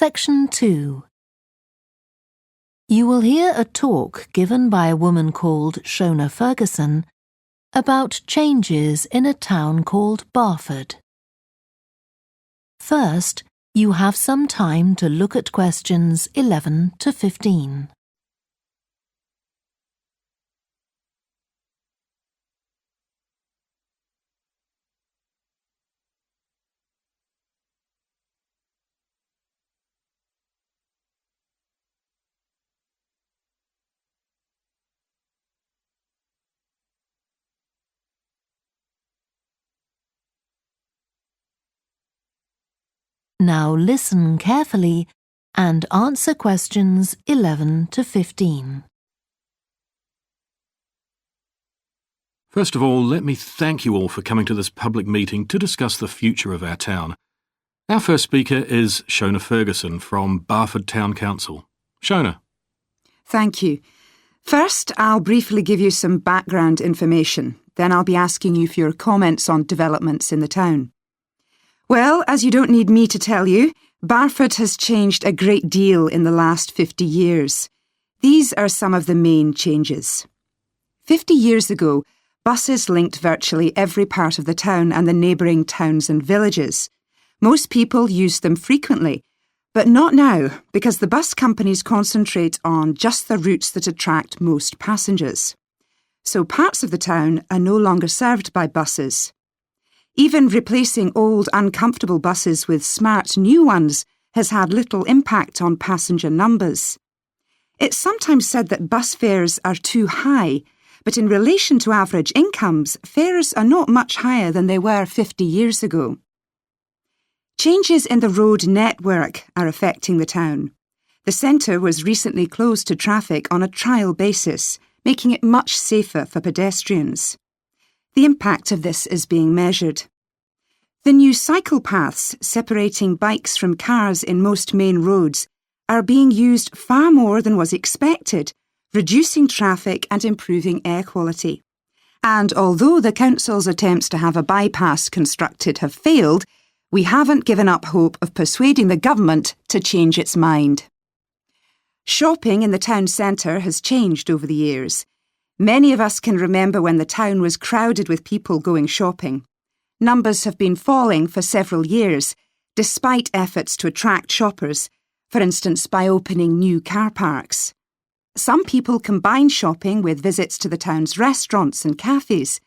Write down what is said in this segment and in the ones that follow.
Section 2. You will hear a talk given by a woman called Shona Ferguson about changes in a town called Barford. First, you have some time to look at questions 11 to 15. Now listen carefully and answer questions 11 to 15. First of all, let me thank you all for coming to this public meeting to discuss the future of our town. Our first speaker is Shona Ferguson from Barford Town Council. Shona. Thank you. First, I'll briefly give you some background information. Then I'll be asking you for your comments on developments in the town. Well, as you don't need me to tell you, Barford has changed a great deal in the last 50 years. These are some of the main changes. 50 years ago, buses linked virtually every part of the town and the neighbouring towns and villages. Most people used them frequently, but not now, because the bus companies concentrate on just the routes that attract most passengers. So parts of the town are no longer served by buses. Even replacing old, uncomfortable buses with smart new ones has had little impact on passenger numbers. It's sometimes said that bus fares are too high, but in relation to average incomes, fares are not much higher than they were 50 years ago. Changes in the road network are affecting the town. The centre was recently closed to traffic on a trial basis, making it much safer for pedestrians. The impact of this is being measured. The new cycle paths separating bikes from cars in most main roads are being used far more than was expected, reducing traffic and improving air quality. And although the council's attempts to have a bypass constructed have failed, we haven't given up hope of persuading the government to change its mind. Shopping in the town centre has changed over the years. Many of us can remember when the town was crowded with people going shopping. Numbers have been falling for several years, despite efforts to attract shoppers, for instance by opening new car parks. Some people combine shopping with visits to the town's restaurants and cafes.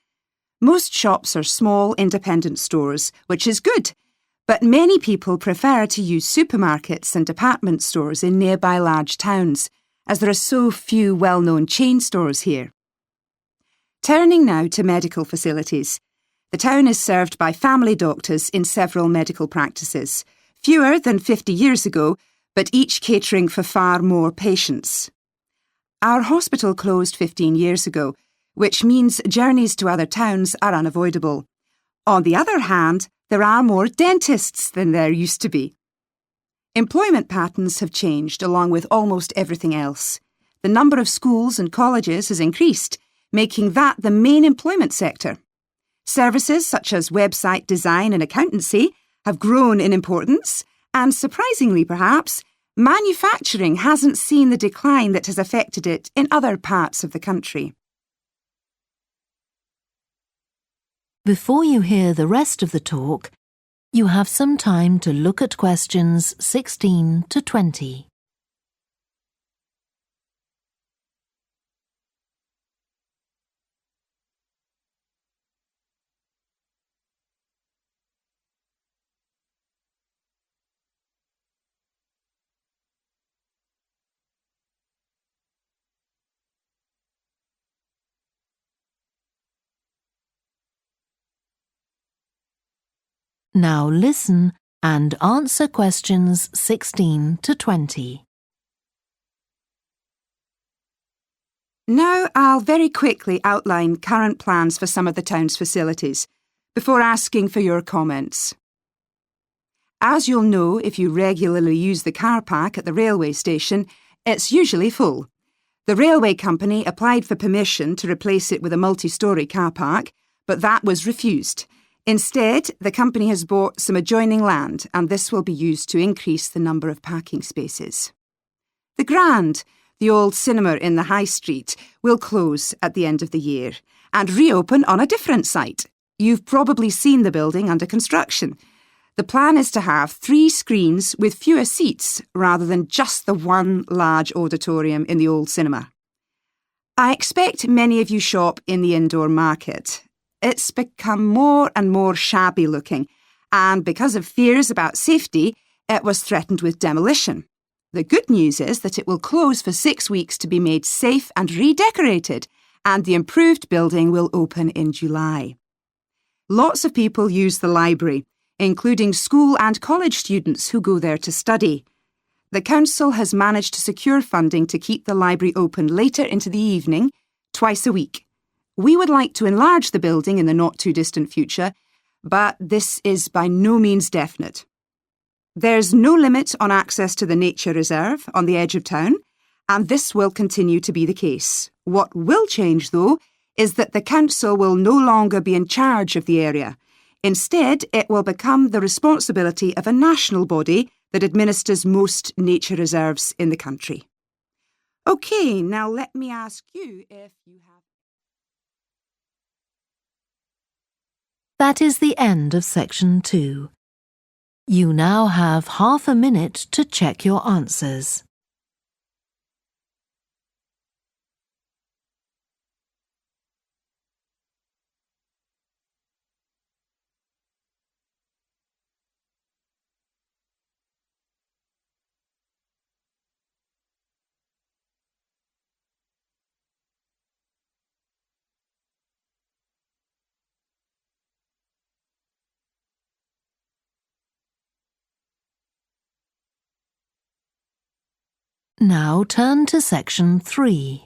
Most shops are small independent stores, which is good, but many people prefer to use supermarkets and department stores in nearby large towns, as there are so few well-known chain stores here. Turning now to medical facilities. The town is served by family doctors in several medical practices, fewer than 50 years ago, but each catering for far more patients. Our hospital closed 15 years ago, which means journeys to other towns are unavoidable. On the other hand, there are more dentists than there used to be. Employment patterns have changed along with almost everything else. The number of schools and colleges has increased, making that the main employment sector. Services such as website design and accountancy have grown in importance, and surprisingly perhaps, manufacturing hasn't seen the decline that has affected it in other parts of the country. Before you hear the rest of the talk, you have some time to look at questions 16 to 20. Now listen and answer questions 16 to 20. Now I'll very quickly outline current plans for some of the town's facilities, before asking for your comments. As you'll know if you regularly use the car park at the railway station, it's usually full. The railway company applied for permission to replace it with a multi-storey car park, but that was refused. Instead, the company has bought some adjoining land, and this will be used to increase the number of parking spaces. The Grand, the old cinema in the High Street, will close at the end of the year and reopen on a different site. You've probably seen the building under construction. The plan is to have 3 screens with fewer seats rather than just the one large auditorium in the old cinema. I expect many of you shop in the indoor market. It's become more and more shabby looking, and because of fears about safety, it was threatened with demolition. The good news is that it will close for 6 weeks to be made safe and redecorated, and the improved building will open in July. Lots of people use the library, including school and college students who go there to study. The council has managed to secure funding to keep the library open later into the evening, twice a week. We would like to enlarge the building in the not-too-distant future, but this is by no means definite. There's no limit on access to the nature reserve on the edge of town, and this will continue to be the case. What will change, though, is that the council will no longer be in charge of the area. Instead, it will become the responsibility of a national body that administers most nature reserves in the country. OK, now let me ask you if you have... That is the end of section 2. You now have half a minute to check your answers. Now turn to section 3.